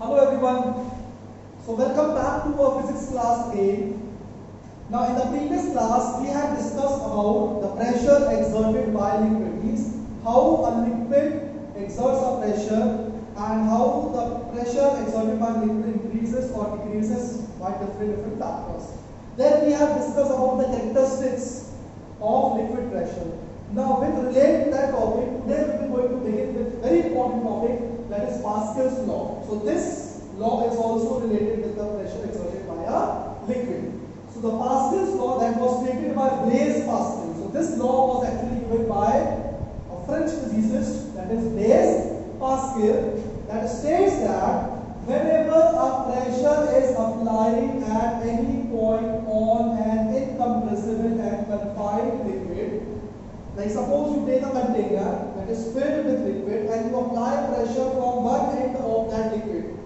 Hello everyone. So welcome back to our physics class again. Now in the previous class we had discussed about the pressure exerted by liquid, means how a liquid exerts a pressure and how the pressure exerted by liquid increases or decreases by different factors. Then we have discussed about the characteristics of liquid pressure. Now with relate to that topic, today we are going to begin with very important topic, that is Pascal's law. So this law is also related with the pressure exerted by a liquid. So the Pascal's law that was created by Blaise Pascal. So this law was actually given by a French physicist, that is Blaise Pascal, that states that whenever a pressure is applied at any point on an incompressible and confined liquid, like suppose you take a container that is filled with liquid and you apply pressure from one end of that liquid.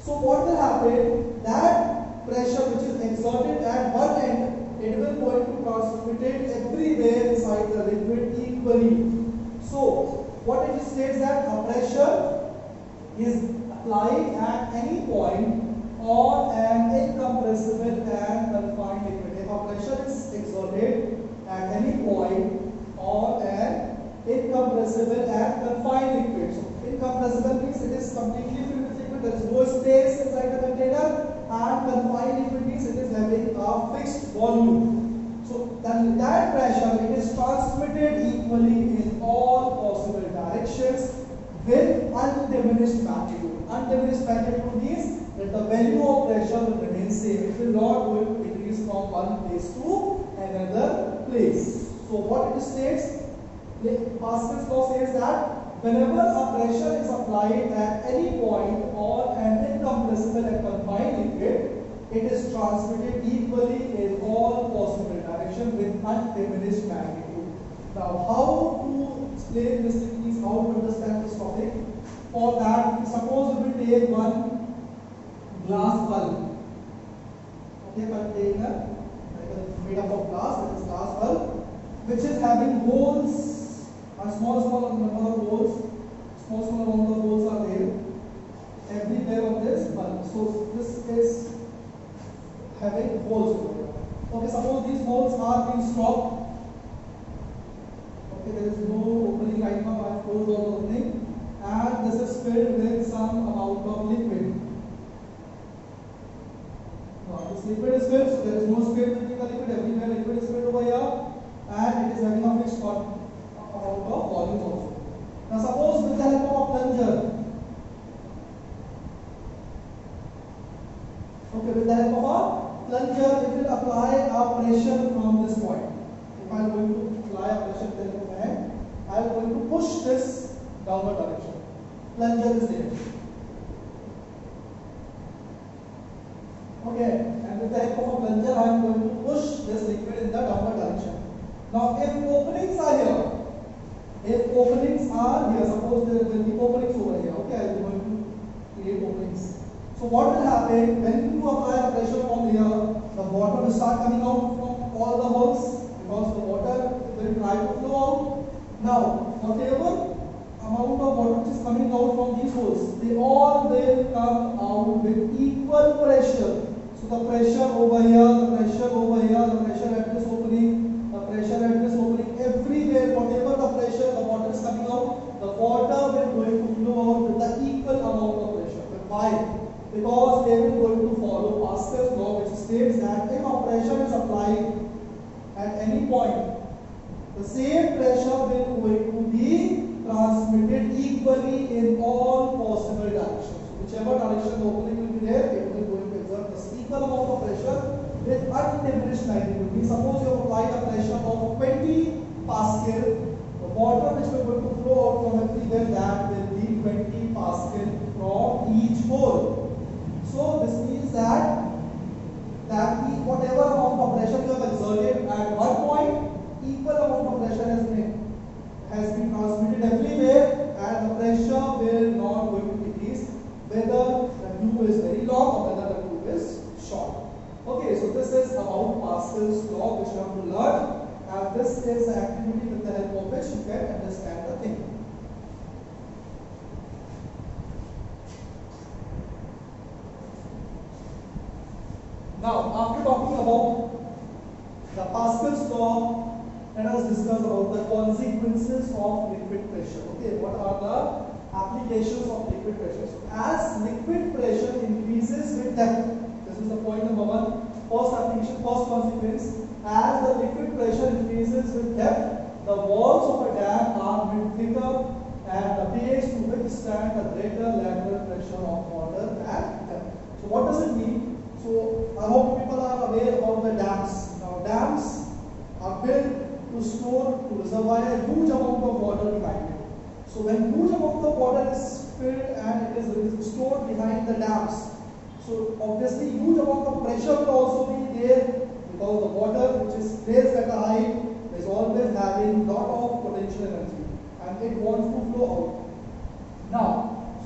So what will happen? That pressure which is exerted at one end, it will going to transmit it everywhere inside the liquid equally. So what it states that a pressure is applied at any point on an incompressible and confined liquid. If a pressure is exerted at any point on an incompressible and confined liquid. So incompressible means it is completely filled with liquid, there is no space inside the container, and confined liquid means it is having a fixed volume. So then that pressure, it is transmitted equally in all possible directions with undiminished magnitude. Undiminished magnitude means that the value of pressure will remain same. It will not going to decrease from one place to another place. So what it states, Pascal's law says that whenever a pressure is applied at any point on an incompressible and confined liquid, it is transmitted equally in all possible directions with undiminished magnitude. Now how to explain this thing is how to understand this topic. For that, suppose we will take one glass bulb. Okay, container made up of glass, that is glass bulb, which is having holes, a small number of holes, small amount of holes are there everywhere of this bulb. So this is having holes over here. Okay, suppose these holes are being stopped. Okay, there is no opening right now, I have closed all the opening, and this is filled with some amount of liquid. Now this liquid is filled, so there is no space between the liquid, everywhere liquid is filled over here, and it is having a fixed amount of volume also. Now suppose with the help of a plunger, okay, with the help of a plunger, it will apply a pressure from this point. If I am going to apply a pressure with the help of my hand, I am going to push this downward direction. Plunger is there. Okay, and with the help of a plunger, I am going to push this liquid in the downward direction. Now, if openings are here, suppose there will be openings over here. Okay, I am going to create openings. So what will happen when you apply a pressure from here? The water will start coming out from all the holes because the water will try to flow out. Now, whatever amount of water which is coming out from these holes, they all will come out with equal pressure. So the pressure over here, the pressure over here, the pressure at this opening, the pressure at this opening, everywhere, whatever the pressure, the water is coming out, the water will going to flow out with the equal amount of pressure. But why? Because they will going to follow Pascal's law, which states that if a pressure is applied at any point, the same pressure will going to be transmitted equally in all possible directions. Whichever direction the opening will be there, it will going to exert the equal amount of pressure with undiminished magnitude. Suppose you have applied a pressure of 20 Pascal, the water which will going to flow out from everywhere, that will be 20 Pascal from each hole. So this means that whatever amount of pressure you have exerted at one point, equal amount of pressure has been transmitted everywhere, and the pressure will not going to decrease whether the tube is very long or whether the tube is short. Okay, so this is about Pascal's law which you have to learn, and this is the activity with the help of which you can understand the thing. Now, after talking about the Pascal's law, let us discuss about the consequences of liquid pressure. Okay, what are the applications of liquid pressure? So, as liquid pressure increases with depth, this is the point number one. First application, first consequence. As the liquid pressure increases with depth, the walls of a dam are made thicker and the base to withstand the greater lateral pressure of water at depth. So, what does it mean? So, I hope people are aware about the dams. Now, dams are built to store, to reservoir a huge amount of water behind it. So, when huge amount of water is filled and it is stored behind the dams, so obviously huge amount of pressure will also be there because the water which is placed at a height is always having lot of potential energy and it wants to flow out. Now,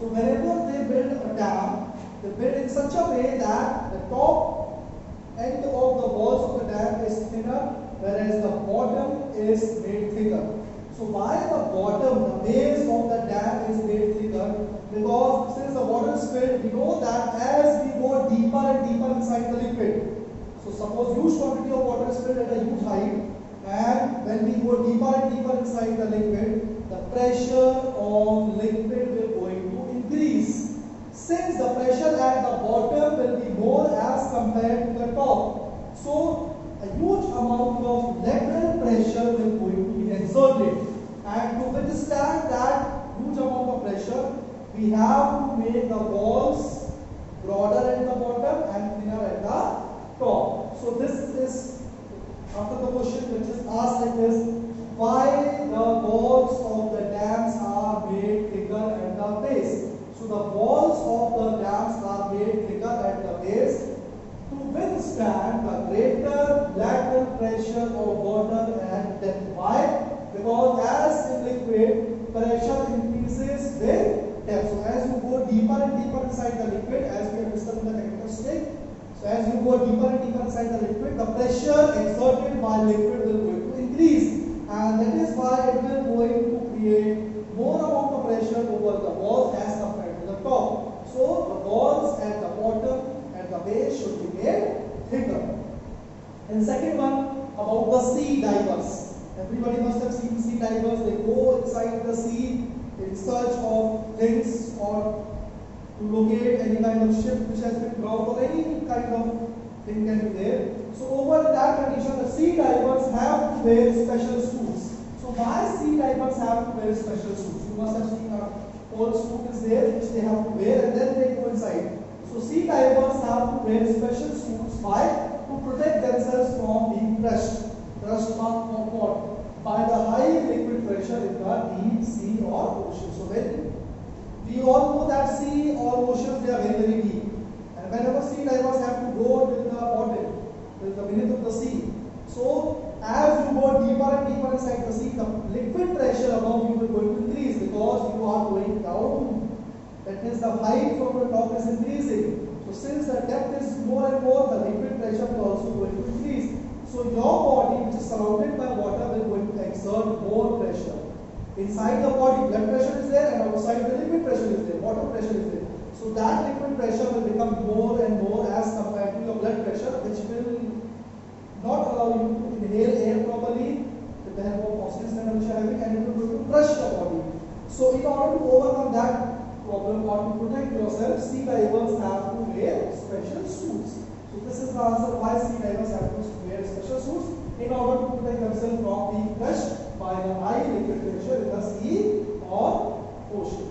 so whenever they build a dam, they build in such a way that the top end of the walls of the dam is thinner, whereas the bottom is made thicker. So why the bottom, the base of the dam is made thicker? Because since the water is filled, we know that as we go deeper and deeper inside the liquid, so suppose huge quantity of water is filled at a huge height, and when we go deeper and deeper inside the liquid, the pressure of liquid will going to increase. Since the pressure at the bottom will be more as compared to the top, so a huge amount of lateral pressure will going to be exerted, and to withstand that huge amount of pressure, we have to make the walls broader at the bottom and thinner at the top. So this is after the question which is asked like this: why the walls of the dams are made thicker at the base? So the walls of the dams are made thicker at the base to withstand the greater lateral pressure of water at depth. Why? Because as in liquid, pressure increases with depth. So as you go deeper and deeper inside the liquid, as we have discussed in the technical stage, so as you go deeper and deeper inside the liquid, the pressure exerted by liquid will going to increase, and that is why it will going to create more amount of pressure over the walls as compared to the top. So the walls at the bottom and the base should be made thicker. And second one, about the sea divers. Everybody must have seen sea divers. They go inside the sea in search of things or to locate any kind of ship which has been drowned or any kind of thing can be there. So over that condition, the sea divers have to wear special suits. So why sea divers have to wear special suits? You must have seen a whole suit is there which they have to wear and then they go inside. So sea divers have to wear special suits. Why? To protect themselves from being crushed. Crushed for what? By the high liquid pressure in the deep sea or ocean. So when we all know that sea or oceans, they are very, very deep. And whenever sea divers have to go till the bottom, till the beneath of the sea. So as you go deeper and deeper inside the sea, the liquid pressure above you will going to increase because you are going down. That means the height from the top is increasing. So since the depth is more and more, the liquid pressure will also going to increase. So your body, which is surrounded by water, will going to exert more pressure. Inside the body, blood pressure is there, and outside the liquid pressure is there, water pressure is there. So that liquid pressure will become more and more as compared to your blood pressure, which will not allow you to inhale air properly with the help of oxygen which you are having, and it will going to crush your body. So in order to overcome that problem or to protect yourself, sea divers have to wear special suits. So this is the answer why sea divers have to wear special suits in order to protect themselves from being crushed by the high liquid pressure in the sea or ocean.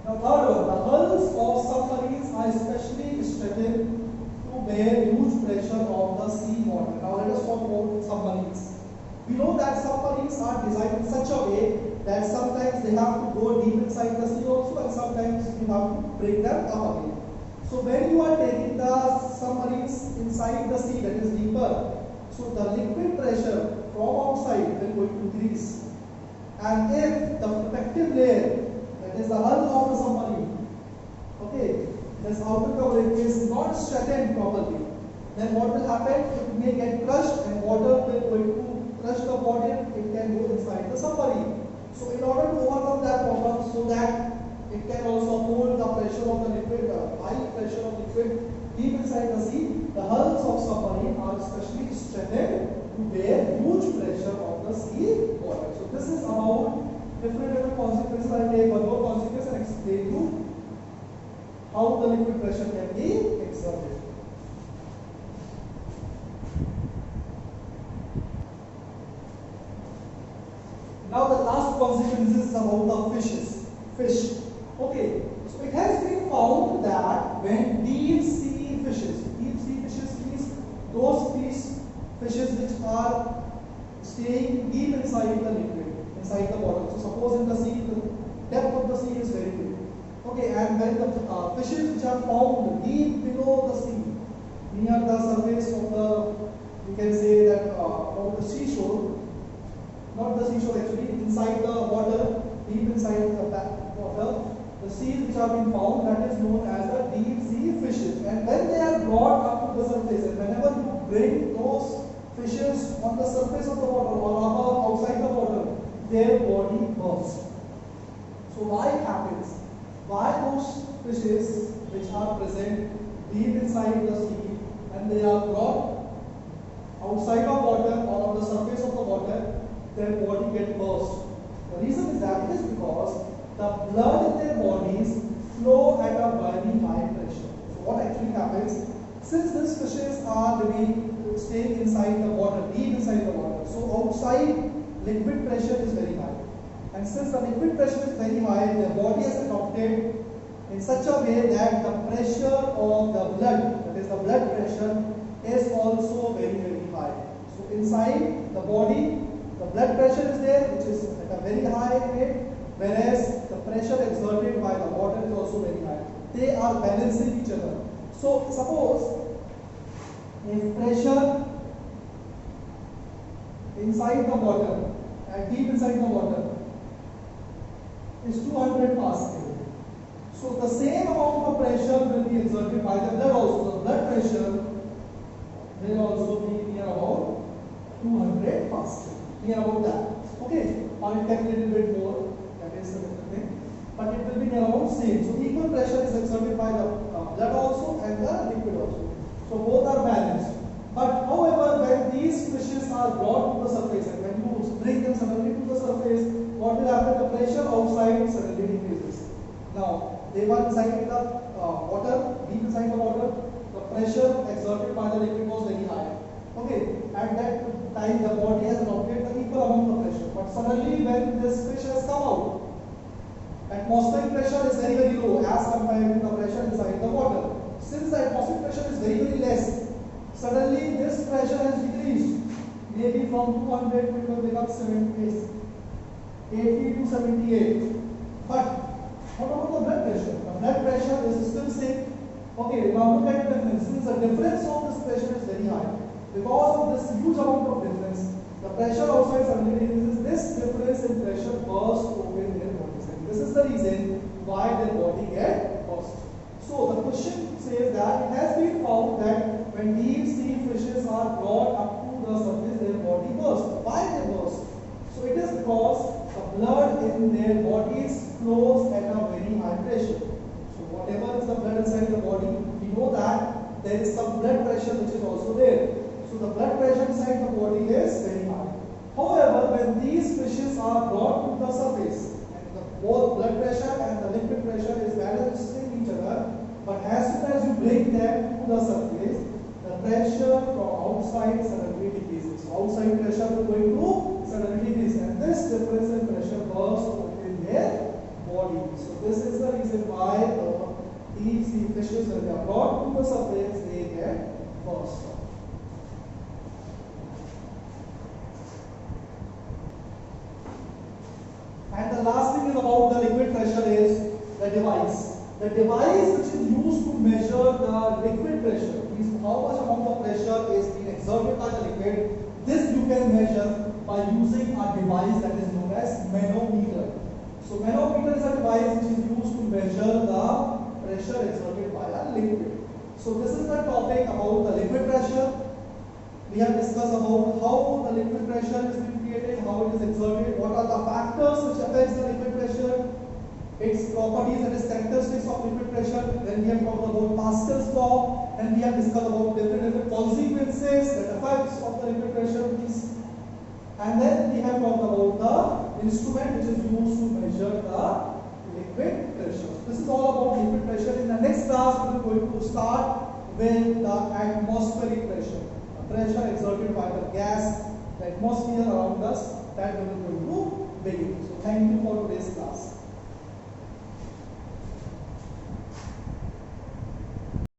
Now third one, the hulls of submarines are especially strengthened to bear huge pressure of the sea water. Now let us talk about submarines. We know that submarines are designed in such a way that sometimes they have to go deep inside the sea also, and sometimes you have to bring them up again. So when you are taking the submarines inside the sea, that is deeper, so the liquid pressure from outside will going to increase. And if the protective layer, that is the hull of the submarine, okay, this outer covering is not strengthened properly, then what will happen? It may get crushed and water will going to crush the body, it can go inside the submarine. So in order to overcome that problem, so that it can also hold the pressure of the liquid, high pressure of liquid deep inside the sea, the hulls of submarine are especially strengthened to bear huge pressure of the sea water. So this is about different consequences. I will take one more consequence and explain you how the liquid pressure can be exerted. Now the last consequence is about the fish. Okay, so it has been found that when deep sea fishes means those fishes which are staying deep inside the liquid, inside the water. So suppose in the sea, the depth of the sea is very deep. Okay, and when the fishes which are found deep below the sea, near the surface of the, you can say that of the seashore, not the seashore actually, inside the water, deep inside the water, the seas which have been found, that is known as the deep sea fishes. And when they are brought up to the surface, and whenever you bring those fishes on the surface of the water or outside the water, their body bursts. So why it happens? Why those fishes which are present deep inside the sea and they are brought outside of water or on the surface of the water, their body get burst? The reason is that it is because the blood in their bodies flow at a very high pressure. So what actually happens, since these fishes are staying inside the water, deep inside the water, so outside liquid pressure is very high. And since the liquid pressure is very high, their body has adopted in such a way that the pressure of the blood, that is the blood pressure, is also very, very high. So inside the body, the blood pressure is there, which is at a very high rate, whereas the pressure exerted by the water is also very high. They are balancing each other. So suppose if pressure inside the water and deep inside the water is 200 Pascal. So the same amount of pressure will be exerted by the blood also. The blood pressure will also be near about 200 Pascal. Near about that. Okay, or it can be a little bit more, that is the different thing. But it will be near about same. So equal pressure is exerted by the blood also and the liquid also. So both are balanced. But however, when these fishes are brought to the surface and when you bring them suddenly to the surface, what will happen? The pressure outside suddenly decreases. Now, they were inside the water, deep inside the water, the pressure exerted by the liquid was very high. Okay, at that time the body has adopted the equal amount of pressure. But suddenly when this fish has come out, atmospheric pressure is very, very low as compared to the pressure inside the water. Since the atmospheric pressure is very, very less, suddenly this pressure has decreased. Maybe from 200 it will become 80 to 78. But what about the blood pressure? The blood pressure is still same. Okay, now look at the difference. Since the difference of this pressure is very high, because of this huge amount of difference, the pressure outside suddenly decreases. This difference in pressure bursts open their bodies. And this is the reason why their body get burst. So the question says that it has been found that when deep sea fishes are brought up to the surface, their body bursts. Why they burst? So it is because the blood in their bodies flows at a very high pressure. So whatever is the blood inside the body, we know that there is some blood pressure which is also there. So the blood pressure inside the body is very high. However, when these fishes are brought to the surface, and both blood pressure and the liquid pressure is balancing each other, but as soon as you bring them to the surface, the pressure from outside suddenly decreases. So outside pressure will going to suddenly decrease, and this difference in pressure bursts in their body. So this is the reason why the deep sea fishes, when they are brought to the surface, they get burst. And the last thing is about the liquid pressure is the device. The device which is used to measure the liquid pressure, means how much amount of pressure is being exerted by the liquid, this you can measure by using a device that is known as manometer. So manometer is a device which is used to measure the pressure exerted by a liquid. So this is the topic about the liquid pressure. We have discussed about how the liquid pressure is being created, how it is exerted, what are the factors which affects the liquid pressure, its properties and its characteristics of liquid pressure. Then we have talked about Pascal's law, and we have discussed about different consequences, the effects of the liquid pressure, and then we have talked about the instrument which is used to measure the liquid pressure. This is all about liquid pressure. In the next class, we are going to start with the atmospheric pressure, the pressure exerted by the gas, the atmosphere around us, that we are going to begin. So thank you for today's class.